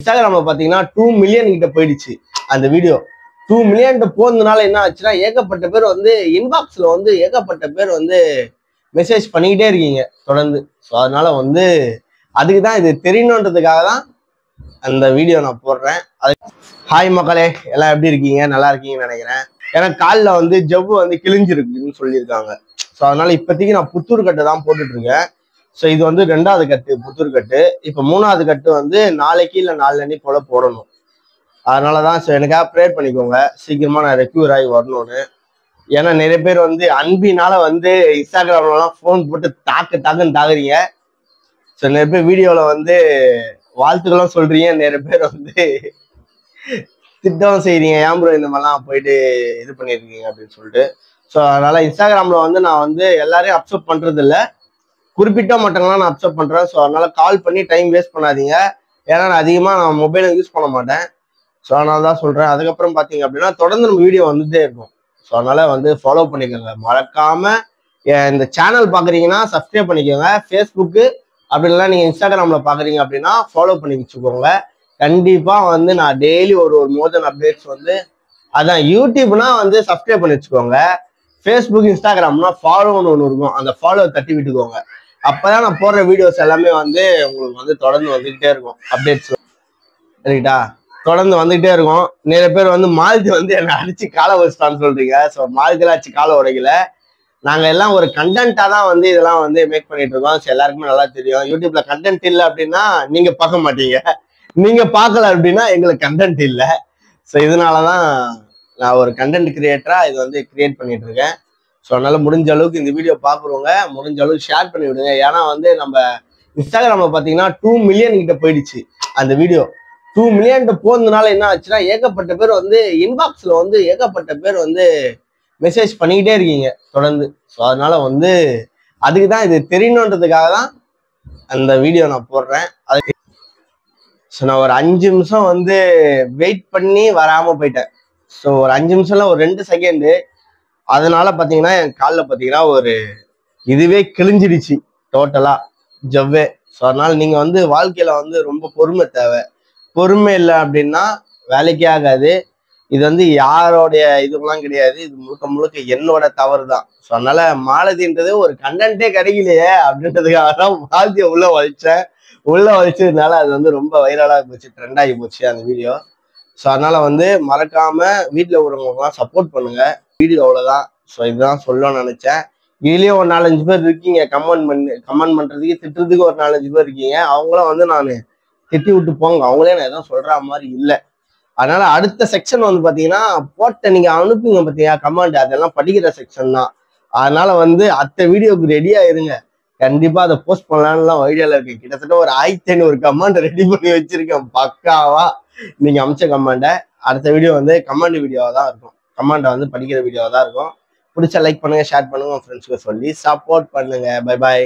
இன்ஸ்டாகிராம்ல பாத்தீங்கன்னா 2 மில்லியன் கிட்ட போயிடுச்சு அந்த வீடியோ. 2 மில்லியன் போனதுனால என்ன ஆச்சுன்னா, ஏகப்பட்ட பேர் வந்து இன்பாக்ஸ்ல வந்து ஏகப்பட்ட பேர் வந்து மெசேஜ் பண்ணிக்கிட்டே இருக்கீங்க தொடர்ந்து. ஸோ அதனால வந்து அதுக்கு தான் இது தெரியணுன்றதுக்காக தான் அந்த வீடியோ நான் போடுறேன். அது ஹாய் மக்களே, எல்லாம் எப்படி இருக்கீங்க? நல்லா இருக்கீங்கன்னு நினைக்கிறேன். ஏன்னா காலில் வந்து ஜவ்வு வந்து கிழிஞ்சிருக்குன்னு சொல்லியிருக்காங்க. ஸோ அதனால இப்போதைக்கு நான் புத்தூர் கட்டு தான் போட்டுட்டு இருக்கேன். ஸோ இது வந்து 2வது கட்டு புத்தூர் கட்டு. இப்போ 3வது கட்டு வந்து நாளைக்கு இல்லை நாளன்னைக்கு போல போடணும். அதனாலதான் எனக்காக ப்ரேயர் பண்ணிக்கோங்க, சீக்கிரமா நான் ரெக்யூர் ஆகி வரணும்னு. ஏன்னா நிறைய பேர் வந்து அன்பினால வந்து இன்ஸ்டாகிராம்லாம் ஃபோன் போட்டு தாக்குன்னு தாக்குறீங்க. ஸோ நிறைய பேர் வீடியோல வந்து வாழ்த்துக்களும் சொல்றீங்க, நிறைய பேர் வந்து திட்டமும் செய்றீங்க, ஏன் ப்ரோ இந்த மாதிரிலாம் போயிட்டு இது பண்ணிருக்கீங்க அப்படின்னு சொல்லிட்டு. ஸோ அதனால இன்ஸ்டாகிராம்ல வந்து நான் வந்து எல்லாரையும் அப்சர்வ் பண்றது இல்லை, குறிப்பிட்ட மட்டும்லாம் நான் அப்சர்வ் பண்றேன். ஸோ அதனால கால் பண்ணி டைம் வேஸ்ட் பண்ணாதீங்க. ஏன்னா நான் அதிகமாக நான் மொபைலை யூஸ் பண்ண மாட்டேன். ஸோ அதனால தான் சொல்றேன். அதுக்கப்புறம் பார்த்தீங்க அப்படின்னா தொடர்ந்து நம்ம வீடியோ வந்துட்டே இருக்கும். ஸோ அதனால வந்து ஃபாலோ பண்ணிக்கோங்க மறக்காம. இந்த சேனல் பார்க்குறீங்கன்னா சப்ஸ்கிரைப் பண்ணிக்கோங்க. ஃபேஸ்புக்கு அப்படி இல்லைனா நீங்கள் இன்ஸ்டாகிராமில் பார்க்குறீங்க அப்படின்னா ஃபாலோ பண்ணி வச்சுக்கோங்க. கண்டிப்பாக வந்து நான் டெய்லி ஒரு மோர் அப்டேட்ஸ் வந்து அதான். யூடியூப்னா வந்து சப்ஸ்கிரைப் பண்ணி வச்சுக்கோங்க. ஃபேஸ்புக் இன்ஸ்டாகிராம்னா ஃபாலோன்னு ஒன்று இருக்கும், அந்த ஃபாலோ தட்டி விட்டுக்கோங்க. அப்போதான் நான் போடுற வீடியோஸ் எல்லாமே வந்து உங்களுக்கு வந்து தொடர்ந்து வந்துக்கிட்டே இருக்கும் அப்டேட்ஸ். சரிட்டா? தொடர்ந்து வந்துகிட்டே இருக்கும். நிறைய பேர் வந்து மாலதி வந்து என்னை அடிச்சு காலை வச்சுட்டான்னு சொல்றீங்க. ஸோ மாலதிலாம் அடிச்சு காலை உடைக்கல. நாங்க எல்லாம் ஒரு கண்டென்ட்டா தான் வந்து இதெல்லாம் வந்து மேக் பண்ணிட்டு இருக்கோம். ஸோ எல்லாருக்குமே நல்லா தெரியும், யூடியூப்ல கண்டென்ட் இல்லை அப்படின்னா நீங்க பார்க்க மாட்டீங்க, நீங்க பார்க்கல அப்படின்னா எங்களுக்கு கண்டென்ட் இல்லை. ஸோ இதனாலதான் நான் ஒரு கண்டென்ட் கிரியேட்டரா இது வந்து கிரியேட் பண்ணிட்டு இருக்கேன். ஸோ அதனால முடிஞ்ச அளவுக்கு இந்த வீடியோ பார்க்குறவங்க முடிஞ்ச அளவுக்கு ஷேர் பண்ணி விடுங்க. ஏன்னா வந்து நம்ம இன்ஸ்டாகிராம்ல பார்த்தீங்கன்னா 2 மில்லியன் கிட்ட போயிடுச்சு அந்த வீடியோ. 2 மில்லியன் போனதுனால என்ன ஆச்சுன்னா, ஏகப்பட்ட பேர் வந்து இன்பாக்ஸ்ல வந்து ஏகப்பட்ட பேர் வந்து மெசேஜ் பண்ணிக்கிட்டே இருக்கீங்க தொடர்ந்து. ஸோ அதனால வந்து அதுக்கு தான் இது தெரியணுன்றதுக்காக தான் அந்த வீடியோ நான் போடுறேன். அதுக்கு ஸோ நான் ஒரு 5 நிமிஷம் வந்து வெயிட் பண்ணி வராம போயிட்டேன். ஸோ ஒரு 5 நிமிஷம்ல ஒரு 2 செகண்டு. அதனால பார்த்தீங்கன்னா என் காலில் பார்த்தீங்கன்னா ஒரு இதுவே கிழிஞ்சிடுச்சு டோட்டலா ஜவ்வே. ஸோ அதனால நீங்க வந்து வாழ்க்கையில வந்து ரொம்ப பொறுமை தேவை. பொறுமை இல்லை அப்படின்னா வேலைக்கே ஆகாது. இது வந்து யாரோடைய இதுக்கெல்லாம் கிடையாது, இது முழுக்க முழுக்க என்னோட தவறு தான். ஸோ அதனால மாலதின்றது ஒரு கண்டென்ட்டே கிடைக்கலையே அப்படின்றதுக்காக தான் மாலதியை உள்ள வலிச்சதுனால அது வந்து ரொம்ப வைரலாக போச்சு, ட்ரெண்ட் ஆகி போச்சு அந்த வீடியோ. ஸோ அதனால வந்து மறக்காம வீட்டில் உள்ளவங்களுக்குலாம் சப்போர்ட் பண்ணுங்க. வீடியோ அவ்வளோதான். ஸோ இதுதான் சொல்லணும்னு நினைச்சேன். இதுலயும் ஒரு 4-5 பேர் இருக்கீங்க கமெண்ட் பண்றதுக்கு, திட்டுறதுக்கு ஒரு 4-5 பேர் இருக்கீங்க. அவங்களும் வந்து நான் திட்டி விட்டு போங்க, அவங்களே நான் எதுவும் சொல்ற மாதிரி இல்லை. அதனால அடுத்த செக்ஷன் வந்து பாத்தீங்கன்னா போட்ட நீங்க அனுப்புங்க பாத்தீங்க கமெண்ட், அதெல்லாம் படிக்கிற செக்ஷன் தான். அதனால வந்து அடுத்த வீடியோக்கு ரெடியா இருங்க. கண்டிப்பா அதை போஸ்ட் பண்ணலாம்னு ஐடியால இருக்கு. கிட்டத்தட்ட ஒரு 1500 கமெண்ட் ரெடி பண்ணி வச்சிருக்கேன் பக்காவா. நீங்க அமைச்ச கமெண்ட அடுத்த வீடியோ வந்து கமெண்ட் வீடியோவா தான் இருக்கும். கமெண்ட வந்து படிக்கிற வீடியோவா தான் இருக்கும். பிடிச்சா லைக் பண்ணுங்க, ஷேர் பண்ணுங்க, உங்க ஃப்ரெண்ட்ஸ்க்கு சொல்லி சப்போர்ட் பண்ணுங்க. Bye bye.